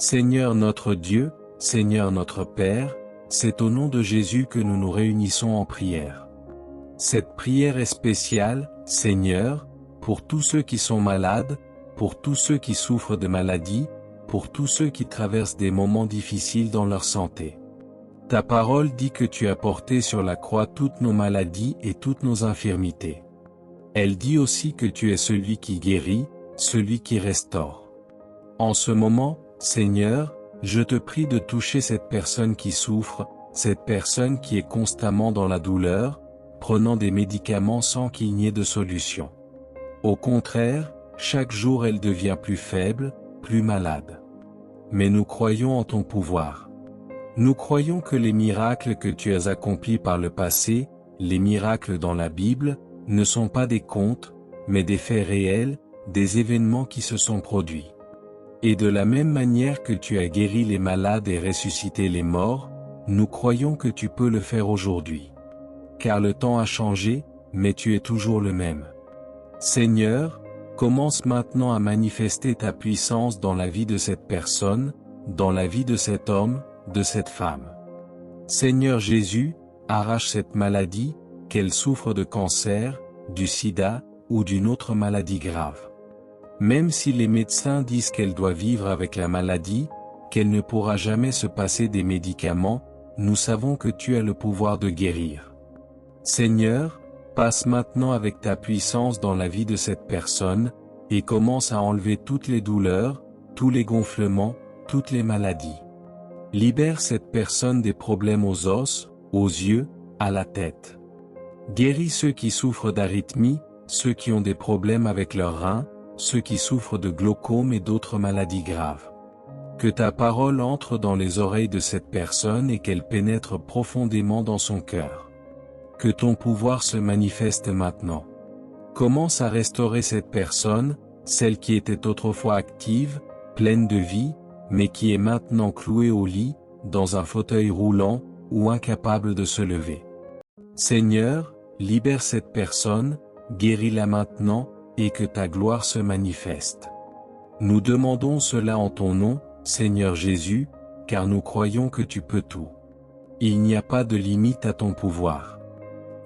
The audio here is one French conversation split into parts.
Seigneur notre Dieu, Seigneur notre Père, c'est au nom de Jésus que nous nous réunissons en prière. Cette prière est spéciale, Seigneur, pour tous ceux qui sont malades, pour tous ceux qui souffrent de maladies, pour tous ceux qui traversent des moments difficiles dans leur santé. Ta parole dit que tu as porté sur la croix toutes nos maladies et toutes nos infirmités. Elle dit aussi que tu es celui qui guérit, celui qui restaure. En ce moment, Seigneur, je te prie de toucher cette personne qui souffre, cette personne qui est constamment dans la douleur, prenant des médicaments sans qu'il n'y ait de solution. Au contraire, chaque jour elle devient plus faible, plus malade. Mais nous croyons en ton pouvoir. Nous croyons que les miracles que tu as accomplis par le passé, les miracles dans la Bible, ne sont pas des contes, mais des faits réels, des événements qui se sont produits. Et de la même manière que tu as guéri les malades et ressuscité les morts, nous croyons que tu peux le faire aujourd'hui. Car le temps a changé, mais tu es toujours le même. Seigneur, commence maintenant à manifester ta puissance dans la vie de cette personne, dans la vie de cet homme, de cette femme. Seigneur Jésus, arrache cette maladie, qu'elle souffre de cancer, du sida, ou d'une autre maladie grave. Même si les médecins disent qu'elle doit vivre avec la maladie, qu'elle ne pourra jamais se passer des médicaments, nous savons que tu as le pouvoir de guérir. Seigneur, passe maintenant avec ta puissance dans la vie de cette personne, et commence à enlever toutes les douleurs, tous les gonflements, toutes les maladies. Libère cette personne des problèmes aux os, aux yeux, à la tête. Guéris ceux qui souffrent d'arythmie, ceux qui ont des problèmes avec leurs reins, ceux qui souffrent de glaucome et d'autres maladies graves. Que ta parole entre dans les oreilles de cette personne et qu'elle pénètre profondément dans son cœur. Que ton pouvoir se manifeste maintenant. Commence à restaurer cette personne, celle qui était autrefois active, pleine de vie, mais qui est maintenant clouée au lit, dans un fauteuil roulant, ou incapable de se lever. Seigneur, libère cette personne, guéris-la maintenant, et que ta gloire se manifeste. Nous demandons cela en ton nom, Seigneur Jésus, car nous croyons que tu peux tout. Il n'y a pas de limite à ton pouvoir.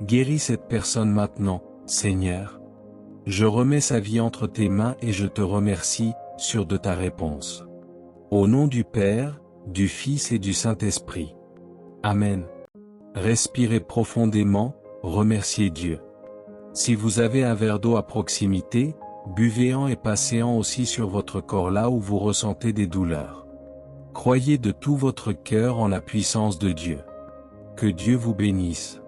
Guéris cette personne maintenant, Seigneur. Je remets sa vie entre tes mains et je te remercie, sûr de ta réponse. Au nom du Père, du Fils et du Saint-Esprit. Amen. Respirez profondément, remerciez Dieu. Si vous avez un verre d'eau à proximité, buvez-en et passez-en aussi sur votre corps là où vous ressentez des douleurs. Croyez de tout votre cœur en la puissance de Dieu. Que Dieu vous bénisse.